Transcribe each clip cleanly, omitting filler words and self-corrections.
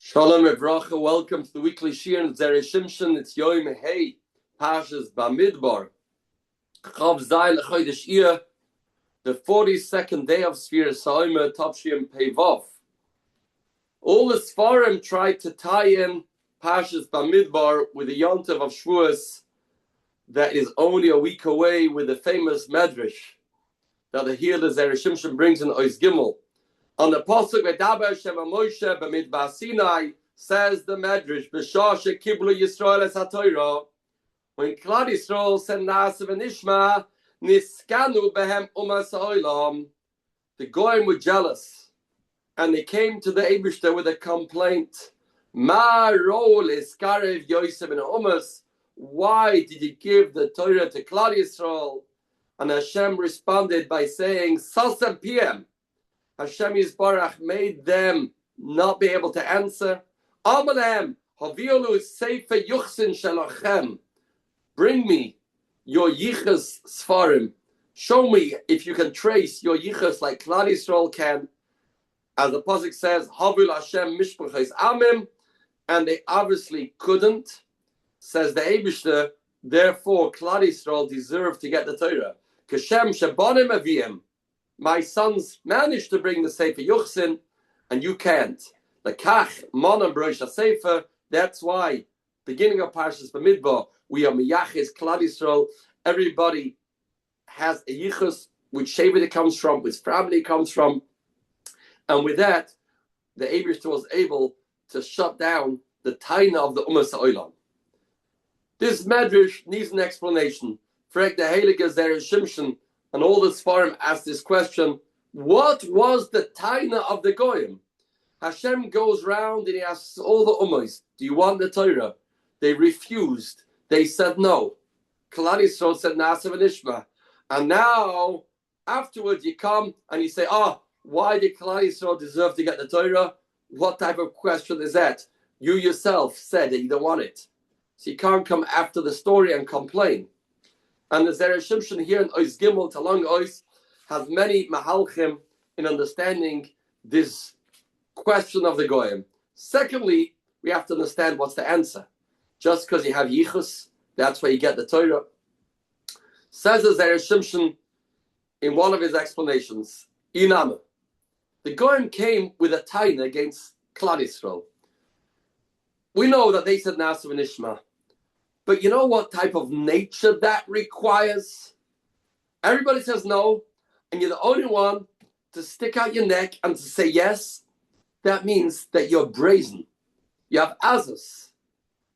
Shalom Evracha, welcome to the weekly Shiur of Zera Shimshon. It's Yoir Hey, Parsha's Bamidbar. Chav Zayin L'chodesh Iyar, the 42nd day of Sphere Sa'omer, Tavshim Peivav. All the Sfarim tried to tie in Parsha's Bamidbar with the Yontav of Shavuos that is only a week away with the famous Medrash that the Hir Zera Shimshon brings in Ois Gimel. On the pasuk V'daber Shema Moshe Bamidbar Sinai says the Medrash B'shah shekiblu Yisrael es haTorah, when Klal Yisrael said Na'aseh v'nishma niskanu behem umas ha'olam, the Goyim were jealous and they came to the Eibishter with a complaint. Ma rol iskarev Yosef in umas, why did you give the Torah to Klal Yisrael? And Hashem responded by saying Sasem PM. Hashem Yisbarach made them not be able to answer. Amalem, Haviolu Sefer Yuchsin Shalachem. Bring me your Yichas Sfarim. Show me if you can trace your Yichas like Klal Yisrael can. As the pasuk says, Havil Hashem Mishpachos Amim, and they obviously couldn't. Says the Eibishter, therefore Klal Yisrael deserve to get the Torah. Kashem Shabanim Aviyim. My sons managed to bring the Sefer Yuchsin, and you can't. The Kach, Mon and Broisha Sefer, that's why, beginning of Parshas Bamidbar, we are Miyachis, Klal Yisrael. Everybody has a Yichus, which Shevet it comes from, which family it comes from. And with that, the Eibishter was able to shut down the Taina of the Umas Ha'olam. This Medrash needs an explanation. Frag the Heilige Zera Shimshon, and all the Sfarim asked this question, what was the Taina of the Goyim? Hashem goes round and he asks all the Ummahs, do you want the Torah? They refused. They said no. Klal Yisrael said Na'aseh v'nishma. And now, afterwards you come and you say, why did Klal Yisrael deserve to get the Torah? What type of question is that? You yourself said that you don't want it. So you can't come after the story and complain. And the Zera Shimshon here in Ois Gimel, Talong Ois, has many mahalchim in understanding this question of the Goyim. Secondly, we have to understand what's the answer. Just because you have Yichus, that's where you get the Torah. Says the Zera Shimshon in one of his explanations, Inama, the Goyim came with a taina against Klal Yisrael. We know that they said Na'aseh v'nishma. But you know what type of nature that requires? Everybody says no, and you're the only one to stick out your neck and to say yes. That means that you're brazen. You have azus.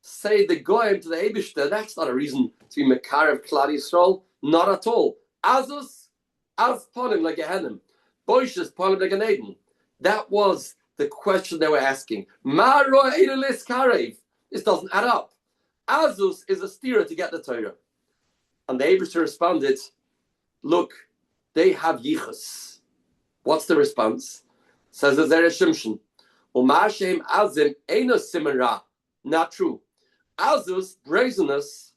Say the goyim to the Eibishter, that's not a reason to be Mekar of Klal Yisrael. Not at all. Azus, az ponim like a henim. Boishes ponim like an Eden. That was the question they were asking. Ma roa edelis karev. This doesn't add up. Azus is a steerer to get the Torah. And the Eibishter responded, look, they have Yichus. What's the response? Says the Zera Shimshon, Umashem Azim Eino Simera. Not true. Azus, brazenness,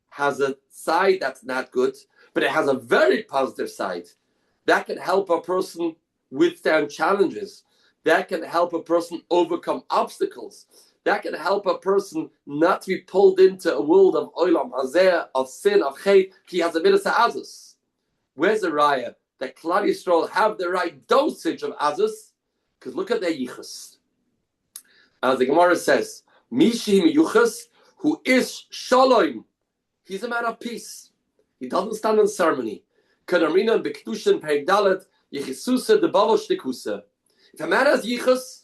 has a side that's not good, but it has a very positive side. That can help a person withstand challenges. That can help a person overcome obstacles. That can help a person not to be pulled into a world of olam hazeh, of sin, of hate. He has a midas azus. Where's the raya that Klal Yisrael have the right dosage of azus? Because look at their yichus. As the Gemara says, Mishi miyuchas, who is shalom. He's a man of peace. He doesn't stand on ceremony. Kadarina bekdushin peigdalet yichisusa debavo shtikusa. If a man has yichus,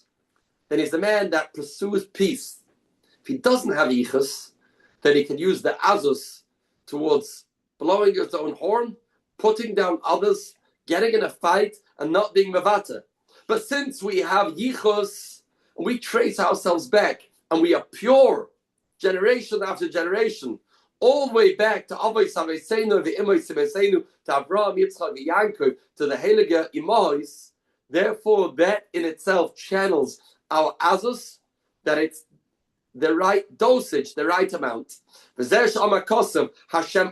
then he's the man that pursues peace. If he doesn't have yichus, then he can use the azus towards blowing his own horn, putting down others, getting in a fight, and not being mevata. But since we have yichus, and we trace ourselves back, and we are pure, generation after generation, all the way back to Avos Aveseinu, Ve'imois Aveseinu, to Avraham, Yitzchak, Yaakov, to the Heilige Imois, therefore that in itself channels our azus, that it's the right dosage, the right amount. Hashem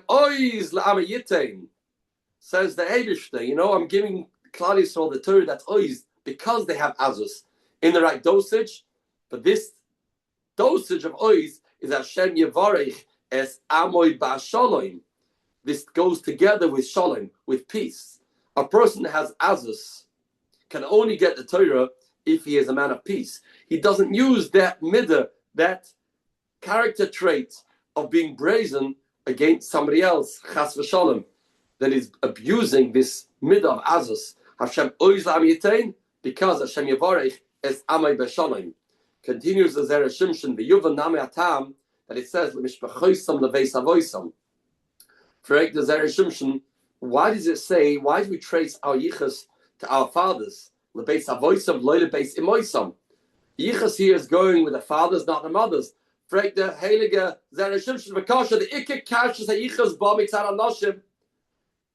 oiz la'am yitain, says the Eibishter, I'm giving Klal Yisrael the Torah that's oiz because they have azus in the right dosage. But this dosage of ois is Hashem Yevarech es Amoy Ba'Shalom. This goes together with Shalom, with peace. A person that has Azus can only get the Torah if he is a man of peace. He doesn't use that midah, that character trait of being brazen against somebody else, Chas v'Shalom, that is abusing this midah of Azus. Hashem ois la'am yitain, because Hashem Yevarech es Amay B'Shalom. Continues the Zera Shimshon, v'yuvan name atam, that it says, l'mishpachoisam leveis avoisam. For the Zera Shimshon, why does it say, why do we trace our yichus to our fathers? Lebeis avoisam, lo lebeis imoisam. Yichus here is going with the fathers, not the mothers. For the heilige Zera Shimshon, v'kasha, the ikik kashas ha-yichus ba mitzad anoshim.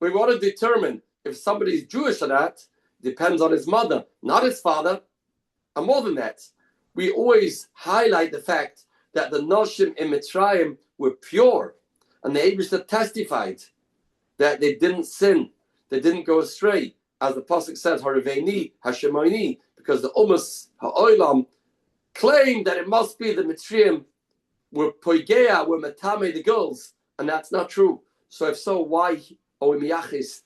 We want to determine if somebody is Jewish or not, depends on his mother, not his father. And more than that, we always highlight the fact that the Noshim in Mitzrayim were pure, and the Eibishter testified that they didn't sin, they didn't go astray, as the pasuk says, Haraveini, Hashemoini, because the Umas Ha'olam claimed that it must be the Mitzrayim were Poigea, were Matame, the girls, and that's not true. So if so, why Oimiyachis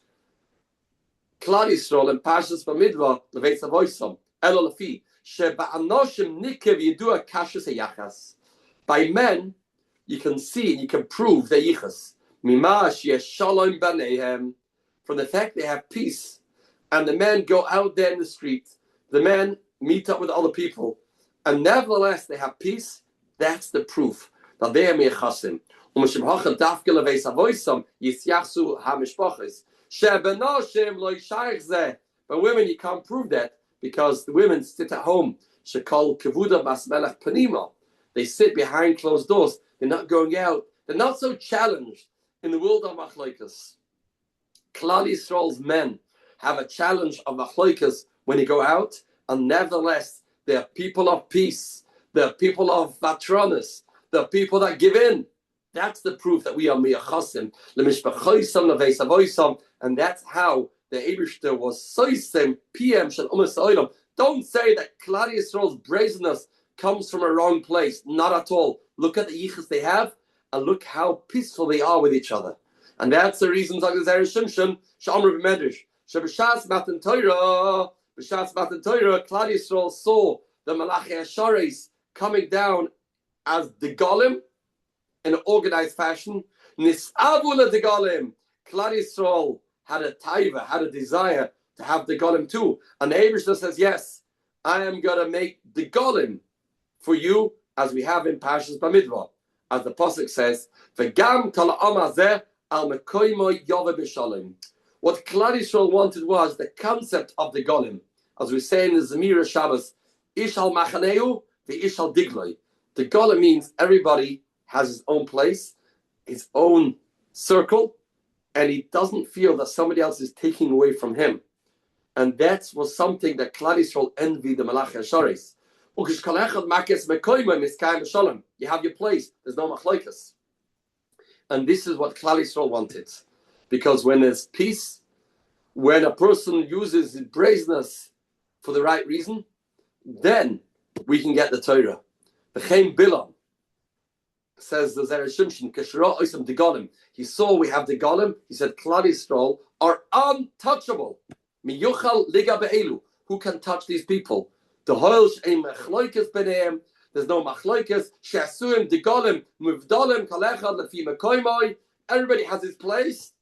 Klal Yisrael and Parshas Bamidbar Leveis Avoisam Elo Lefi Sheba'anoshim Nikev Yidua Kashas Hayachas. By men, you can see and you can prove their yichas. Mimash yesh shalom banehem, from the fact they have peace, and the men go out there in the street. The men meet up with other people, and nevertheless they have peace. That's the proof that they are mechasim. But women, you can't prove that because the women sit at home. They sit behind closed doors. They're not going out. They're not so challenged in the world of machlokes. Klal Yisrael's men have a challenge of machlokes when they go out, and nevertheless, they're people of peace. They're people of vatronis. They're people that give in. That's the proof that we are miyachasim. And that's how the Eibishter was soisem PM shel umas ha'olam. Don't say that Klal Yisrael's brazenness comes from a wrong place. Not at all. Look at the yichus they have, and look how peaceful they are with each other. And that's the reason Zera Shimshon, Sha'amr Medrash, Sheb'shas Matan Torah, Klal Yisrael saw the Malachi Asharis coming down as the Golim in an organized fashion. Nis'avu the Golim. Klal Yisrael had a taiva, had a desire to have the Golim too. And the Eibishter says, yes, I am going to make the Golim for you, as we have in Parshas Bamidbar. As the pasuk says, "V'gam kol ha'am hazeh al mekoimo yove b'shalom." What Klal Yisrael wanted was the concept of the Golim. As we say in the Zemira Shabbos, Ish al machaneu v'ish al digloi. The Golim means everybody has his own place, his own circle, and he doesn't feel that somebody else is taking away from him. And that was something that Klal Yisrael envied the Malachi Asharis. You have your place. There's no machlokes. And this is what Klal Yisrael wanted. Because when there's peace, when a person uses his brazenness for the right reason, then we can get the Torah. The Chaim Bilam says the Zera Shimshon, he saw we have the Golim. He said, Klal Yisrael are untouchable. Who can touch these people? The Hoilsh ein machloikes b'neim. There's no machloikes. She'asuim degolim muvdalim kalechad lefi mekoymoi. Everybody has his place.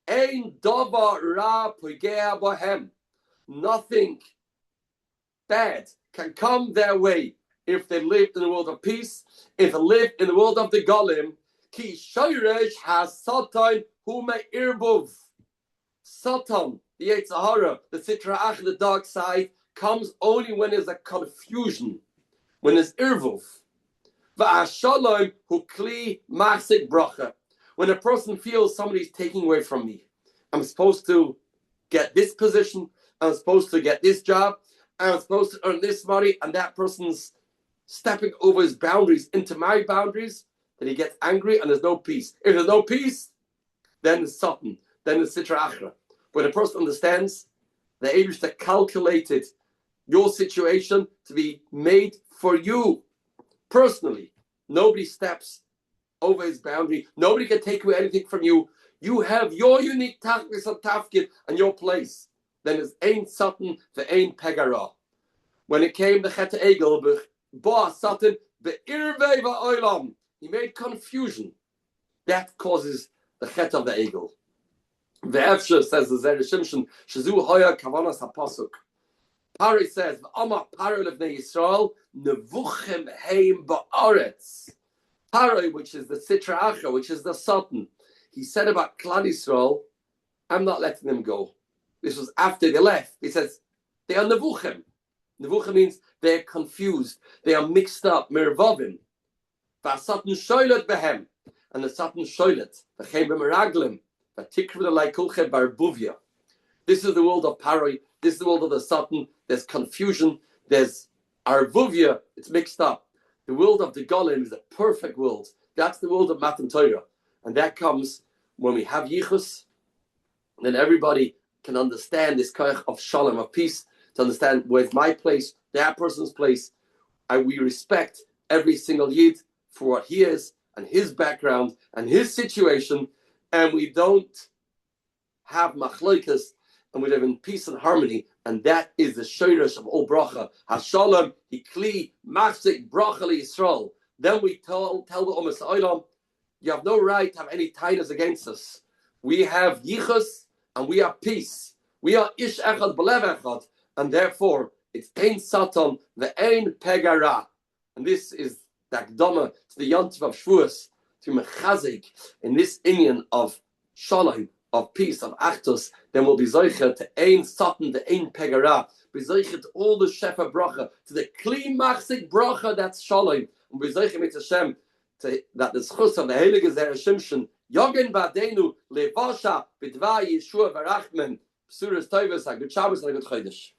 Ein davar ra pogea bohem. Nothing bad can come their way if they live in the world of peace. If they live in the world of the golim, ki shoiresh has satan hu me'irbuv. Satan, the Yetzer Hara, the Sitra Ach, the dark side, comes only when there's a confusion, when there's irvuv. Va'ashalom hu kli machzik bracha. When a person feels somebody's taking away from me, I'm supposed to get this position, I'm supposed to get this job, I'm supposed to earn this money, and that person's stepping over his boundaries into my boundaries, then he gets angry and there's no peace. If there's no peace, then there's Satan, then there's Sitra Achra. When a person understands the Eibishter calculated your situation to be made for you personally. Nobody steps over his boundary. Nobody can take away anything from you. You have your unique tachlis and tafkid and your place. Then there's ein satan the ein pegara. When it came the chet egel, ba satan the irvei va'olam. He made confusion. That causes the chet of the egel. The Efsha says the Zera Shimshon shazu hoya kavanas hapasuk. Pari says Amar Paro levnei Yisrael nevuchem heim ba'aretz. Paro, which is the Sitra Achra, which is the Sultan, he said about Klal Yisrael, I'm not letting them go. This was after they left. He says, they are nevuchem. Nevuchem means they're confused. They are mixed up. Mervavim. V'asatan shoylet behem. And the Satan shoylet. V'chem b'meraglim. V'tikvila laikulche barbuvia. This is the world of Paro. This is the world of the Satan. There's confusion. There's arvuvia. It's mixed up. The world of the Golem is a perfect world. That's the world of Matan Torah. And that comes when we have Yichus, then everybody can understand this koach of Shalom, of peace, to understand where's my place, that person's place. And we respect every single Yid for what he is, and his background, and his situation, and we don't have machloikas, and we live in peace and harmony, and that is the shoirish of all bracha. Hashalom, hikli, machzik, bracha li Yisrael. Then we tell the Umas Olam, you have no right to have any ties against us. We have yichus and we have peace. We are ish echad belev echad, and therefore it's ein satan ve'ein pegara. And this is the akdama to the yontiv of Shavuos, to mechazik in this inyan of shalom, of peace, of achdus. Then we'll be zoicher to ein satan ve'ein pegara. Be zoicher to all the shefa bracha, to the kli machzik bracha that's shalom. And be zoicher mit Hashem that the schus of the Heilige Zera Shimshon Yogen Badenu Levasha Bidva Yeshua Varachmen Psuras Toivas, a good Shabbos and a good Chodesh.